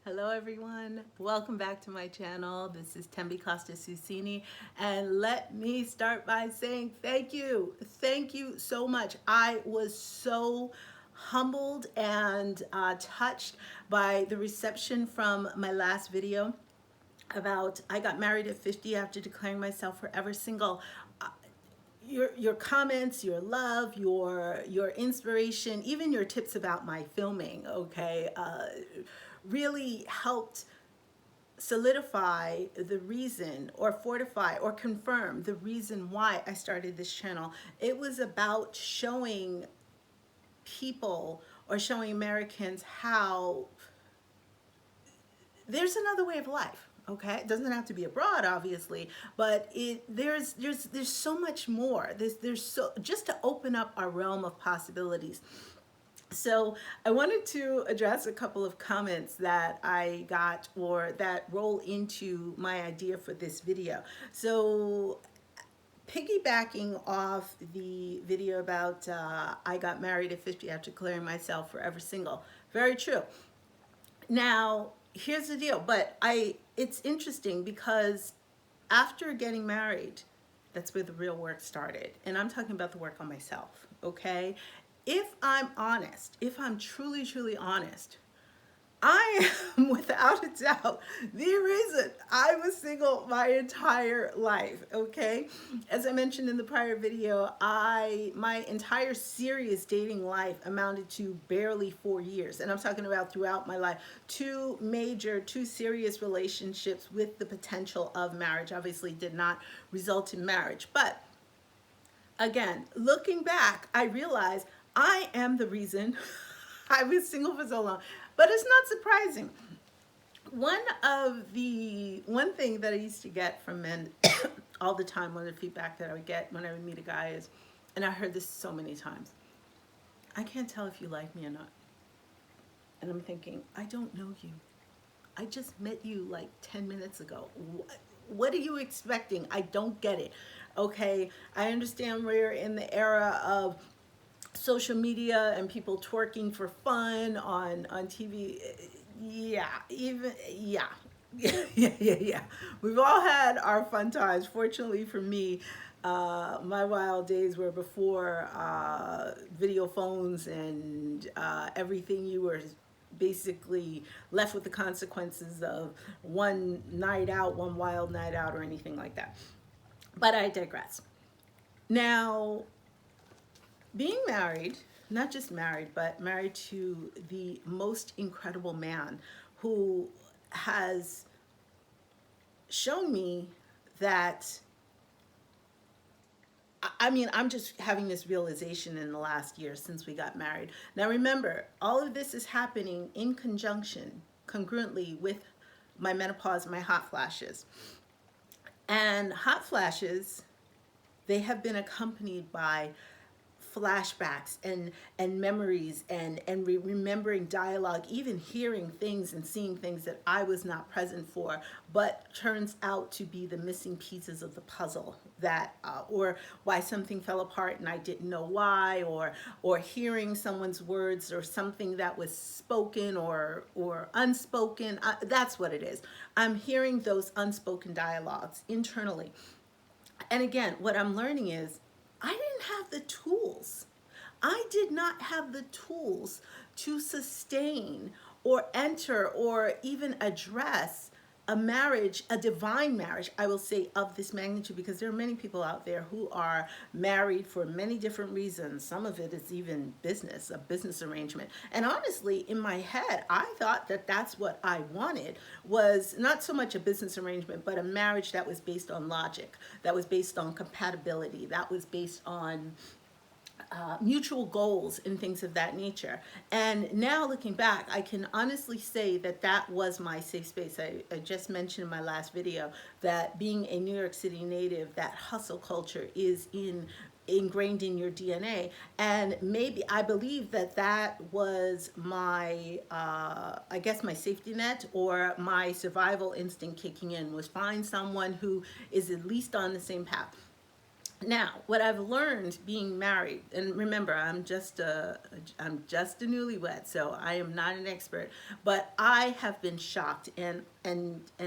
Hello everyone, welcome back to my channel. This is Costa-Susini, and let me start by saying thank you. Thank you so much. I was so humbled and touched by the reception from my last video about I got married at 50 after declaring myself forever single. Your comments, your love, your inspiration, even your tips about my filming, okay, really helped solidify the reason or fortify or confirm the reason why I started this channel. It was about showing people or showing Americans how there's another way of life. Okay, it doesn't have to be abroad, obviously, but there's so much more. There's so just to open up our realm of possibilities. So I wanted to address a couple of comments that I got or that roll into my idea for this video. So piggybacking off the video about I got married at 50 after declaring myself forever single. Very true. Now, here's the deal, but it's interesting because after getting married, that's where the real work started. And I'm talking about the work on myself, okay? If I'm honest, if I'm truly, truly honest, I am without a doubt the reason I was single my entire life, okay? As I mentioned in the prior video, my entire serious dating life amounted to barely 4 years. And I'm talking about throughout my life. Two serious relationships with the potential of marriage. Obviously did not result in marriage. But again, looking back, I realized I am the reason I was single for so long. But it's not surprising. One thing that I used to get from men all the time, one of the feedback that I would get when I would meet a guy is, and I heard this so many times, I can't tell if you like me or not. And I'm thinking, I don't know you. I just met you like 10 minutes ago. What are you expecting? I don't get it. Okay, I understand we're in the era of social media and people twerking for fun on TV. Yeah, yeah. We've all had our fun times. Fortunately for me, my wild days were before video phones and everything. You were basically left with the consequences of one night out, one wild night out, or anything like that. But I digress. Now, being married, not just married, but married to the most incredible man who has shown me that, I mean, I'm just having this realization in the last year since we got married. Now remember, all of this is happening in conjunction, congruently with my menopause, my hot flashes. And hot flashes, they have been accompanied by flashbacks and memories and remembering dialogue, even hearing things and seeing things that I was not present for, but turns out to be the missing pieces of the puzzle that, or why something fell apart and I didn't know why, or hearing someone's words or something that was spoken or unspoken. That's what it is. I'm hearing those unspoken dialogues internally. And again, what I'm learning is I didn't have the tools. I did not have the tools to sustain or enter or even address a marriage, a divine marriage, I will say, of this magnitude, because there are many people out there who are married for many different reasons. Some of it is even business, a business arrangement. And honestly, in my head, I thought that that's what I wanted, was not so much a business arrangement, but a marriage that was based on logic, that was based on compatibility, that was based on mutual goals and things of that nature. And now looking back, I can honestly say that that was my safe space. I just mentioned in my last video that being a New York City native, that hustle culture is ingrained in your DNA. And maybe I believe that that was my, I guess my safety net or my survival instinct kicking in, was find someone who is at least on the same path. Now, what I've learned being married, and remember, I'm just a newlywed, so I am not an expert, but I have been shocked and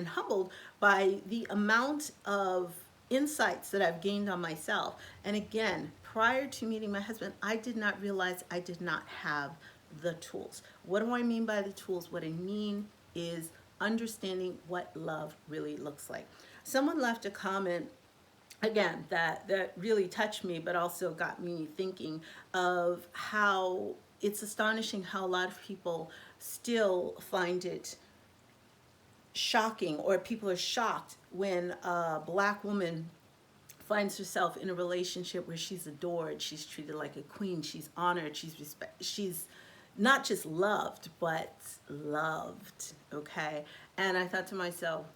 humbled by the amount of insights that I've gained on myself. And again, prior to meeting my husband, I did not realize I did not have the tools. What do I mean by the tools? What I mean is understanding what love really looks like. Someone left a comment again that really touched me, but also got me thinking of how it's astonishing how a lot of people still find it shocking, or people are shocked when a black woman finds herself in a relationship where she's adored, she's treated like a queen, she's honored, she's not just loved but loved. Okay, and I thought to myself,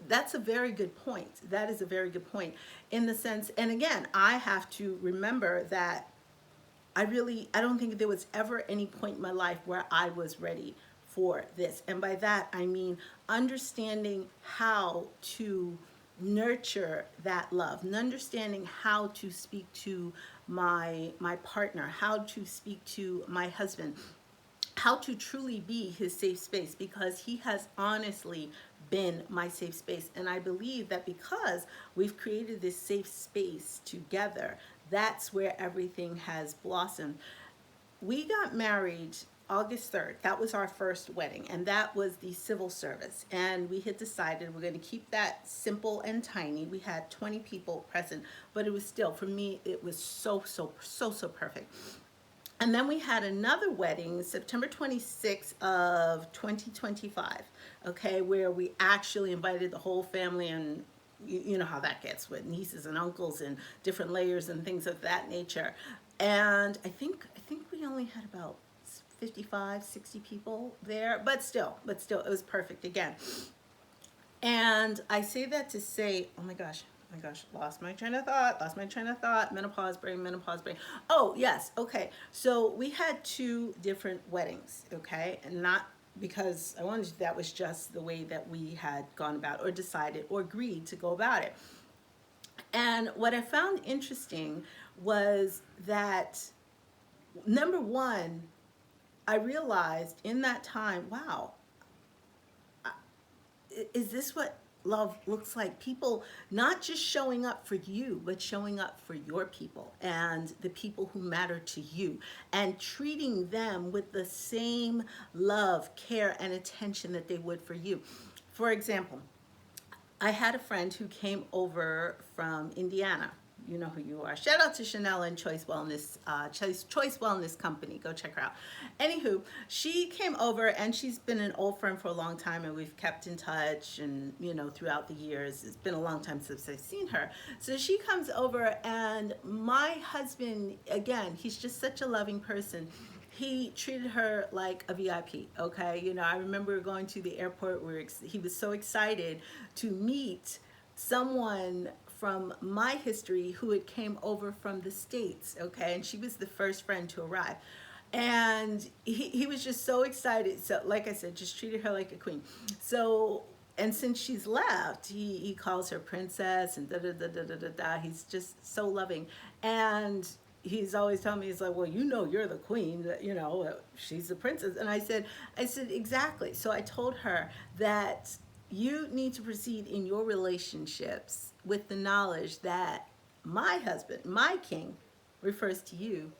that's a very good point. That is a very good point in the sense, and again, I have to remember that I don't think there was ever any point in my life where I was ready for this. And by that, I mean understanding how to nurture that love, and understanding how to speak to my partner, how to speak to my husband, how to truly be his safe space, because he has honestly been my safe space. And I believe that because we've created this safe space together, that's where everything has blossomed. We got married August 3rd. That was our first wedding, and that was the civil service. And we had decided we're going to keep that simple and tiny. We had 20 people present, but it was still, for me, it was so perfect. And then we had another wedding, September 26th of 2025, okay, where we actually invited the whole family, and you know how that gets with nieces and uncles and different layers and things of that nature. And I think we only had about 55, 60 people there, but still, it was perfect again. And I say that to say, oh my gosh, lost my train of thought, menopause brain. Oh, yes, okay. So we had two different weddings, okay? And not because I wanted to, that was just the way that we had gone about or decided or agreed to go about it. And what I found interesting was that, number one, I realized in that time, wow, is this what love looks like? People not just showing up for you, but showing up for your people and the people who matter to you, and treating them with the same love, care, and attention that they would for you. For example, I had a friend who came over from Indiana. You know who you are. Shout out to Chanel and Choice Wellness, Choice Wellness Company. Go check her out. Anywho, she came over, and she's been an old friend for a long time, and we've kept in touch, and throughout the years, it's been a long time since I've seen her. So she comes over, and my husband, again, he's just such a loving person. He treated her like a VIP, okay? I remember going to the airport where he was so excited to meet someone from my history who had came over from the States, okay? And she was the first friend to arrive. And he was just so excited. So, like I said, just treated her like a queen. So, and since she's left, he calls her princess and da da da da da da da. He's just so loving. And he's always telling me, he's like, well, you're the queen, she's the princess. And I said, exactly. So I told her that you need to proceed in your relationships with the knowledge that my husband, my king, refers to you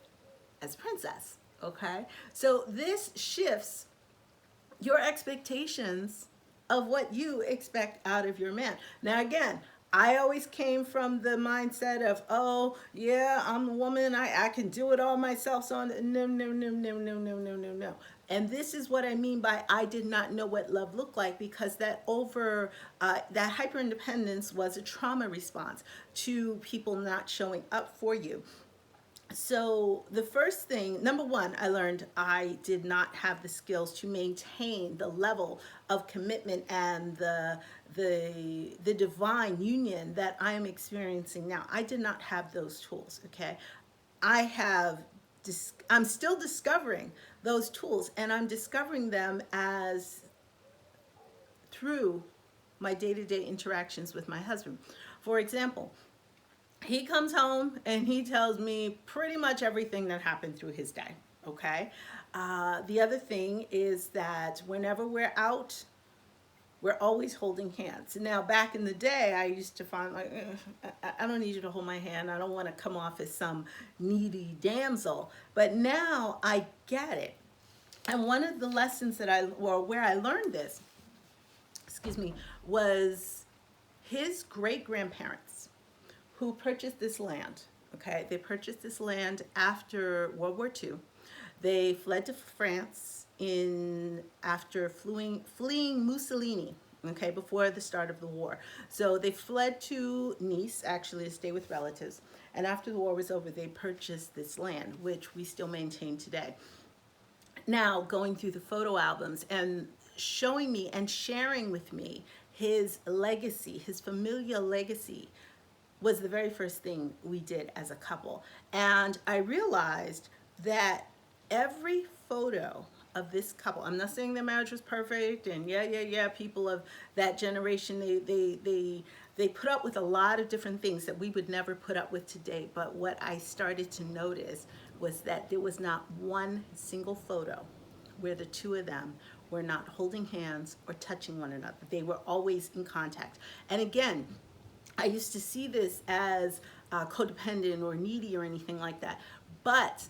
as princess. Okay? So this shifts your expectations of what you expect out of your man. Now, again, I always came from the mindset of, oh, yeah, I'm a woman. I can do it all myself. So no. And this is what I mean by I did not know what love looked like, because that hyper independence was a trauma response to people not showing up for you. So the first thing, number one, I learned I did not have the skills to maintain the level of commitment and the divine union that I am experiencing now. I did not have those tools. Okay, I have. I'm still discovering those tools, and I'm discovering them as through my day-to-day interactions with my husband. For example, He comes home and he tells me pretty much everything that happened through his day. Okay. The other thing is that whenever we're out, we're always holding hands. Now, back in the day, I used to find like, I don't need you to hold my hand. I don't want to come off as some needy damsel. But now I get it. And one of the lessons that where I learned this, excuse me, was his great grandparents who purchased this land. Okay, they purchased this land after World War II. They fled to France in after fleeing Mussolini. Okay, before the start of the war. So they fled to Nice, actually, to stay with relatives. And after the war was over, they purchased this land, which we still maintain today. Now, going through the photo albums and showing me and sharing with me his legacy, his familial legacy, was the very first thing we did as a couple. And I realized that every photo of this couple, I'm not saying their marriage was perfect, and yeah, people of that generation, they put up with a lot of different things that we would never put up with today. But what I started to notice was that there was not one single photo where the two of them were not holding hands or touching one another. They were always in contact. And again, I used to see this as codependent or needy or anything like that. But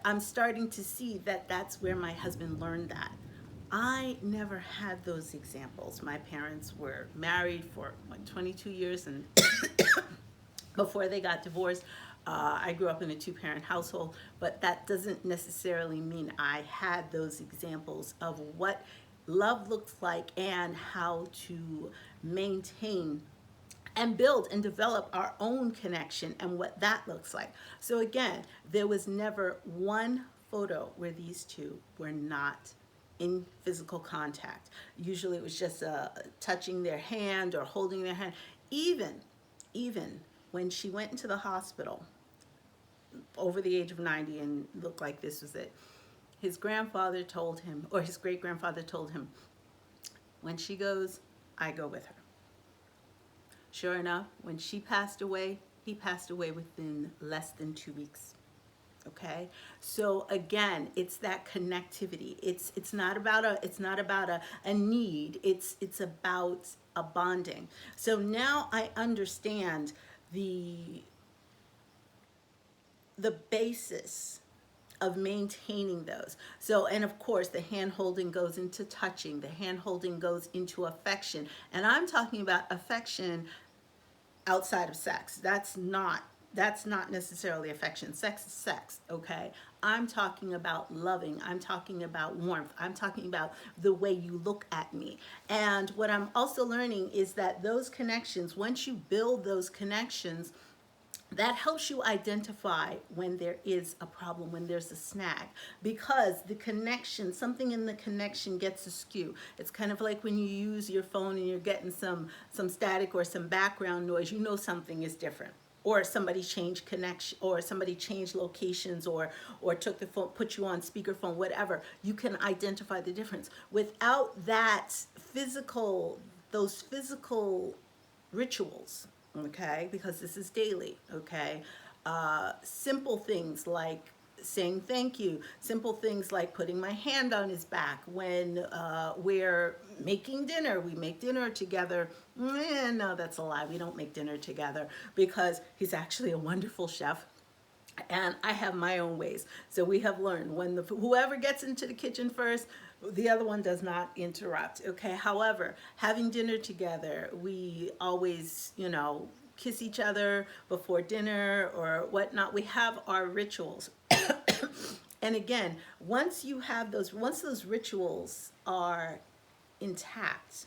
I'm starting to see that that's where my husband learned that. I never had those examples. My parents were married for like 22 years, and before they got divorced, I grew up in a two-parent household, but that doesn't necessarily mean I had those examples of what love looks like and how to maintain and build and develop our own connection and what that looks like. So again, there was never one photo where these two were not in physical contact. Usually it was just touching their hand or holding their hand. Even when she went into the hospital over the age of 90 and looked like this was it, his grandfather told him, or his great grandfather told him, when she goes, I go with her. Sure enough, when she passed away, he passed away within less than 2 weeks. Okay, so again, it's that connectivity. It's not about a need. It's about a bonding. So now I understand the basis of maintaining those. So, and of course, the hand holding goes into touching, the hand holding goes into affection. And I'm talking about affection outside of sex. That's not necessarily affection. Sex is sex, okay? I'm talking about loving. I'm talking about warmth. I'm talking about the way you look at me. And what I'm also learning is that those connections, once you build those connections, that helps you identify when there is a problem, when there's a snag, because the connection, something in the connection gets askew. It's kind of like when you use your phone and you're getting some static or some background noise, you know something is different. Or somebody changed connection, or somebody changed locations, or took the phone, put you on speakerphone, whatever. You can identify the difference. Without that those physical rituals, okay, because this is daily, okay, simple things like saying thank you, simple things like putting my hand on his back when we're making dinner. We make dinner together. No, that's a lie. We don't make dinner together because he's actually a wonderful chef and I have my own ways. So we have learned when whoever gets into the kitchen first, the other one does not interrupt. Okay. However, having dinner together, we always, kiss each other before dinner or whatnot. We have our rituals. And again, once those rituals are intact,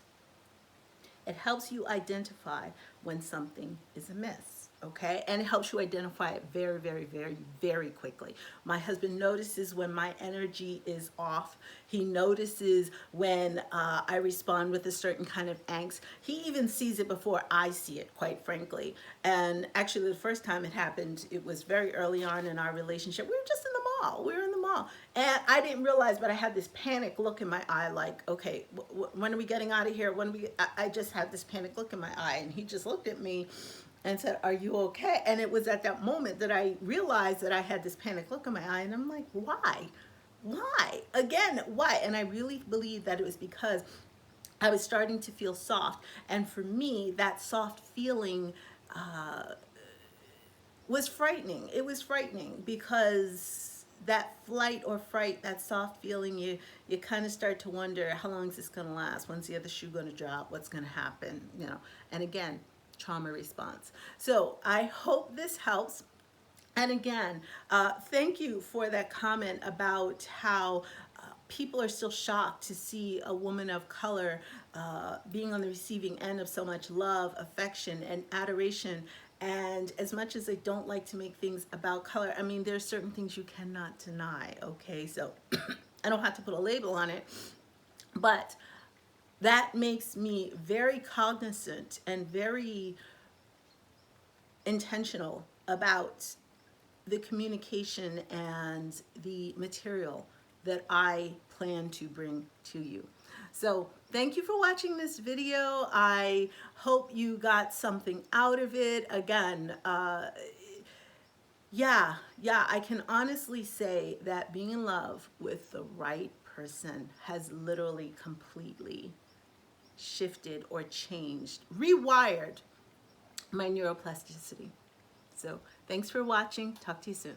it helps you identify when something is amiss, okay? And it helps you identify it very, very, very, very quickly. My husband notices when my energy is off. He notices when I respond with a certain kind of angst. He even sees it before I see it, quite frankly. And actually, the first time it happened, it was very early on in our relationship. We were just in the mall. We were in the mall. And I didn't realize, but I had this panic look in my eye like, okay, when are we getting out of here? I just had this panic look in my eye. And he just looked at me and said, "Are you okay?" And it was at that moment that I realized that I had this panic look in my eye, and I'm like, why? Why? Again, why? And I really believe that it was because I was starting to feel soft. And for me, that soft feeling was frightening. It was frightening because that flight or fright, that soft feeling, you kind of start to wonder, how long is this going to last? When's the other shoe going to drop? What's going to happen? You know, and again, trauma response. So I hope this helps. And again, thank you for that comment about how people are still shocked to see a woman of color being on the receiving end of so much love, affection, and adoration. And as much as I don't like to make things about color, I mean, there's certain things you cannot deny, okay? So I don't have to put a label on it, but that makes me very cognizant and very intentional about the communication and the material that I plan to bring to you. So thank you for watching this video. I hope you got something out of it. Again, yeah, I can honestly say that being in love with the right person has literally completely shifted or changed, rewired my neuroplasticity. So thanks for watching. Talk to you soon.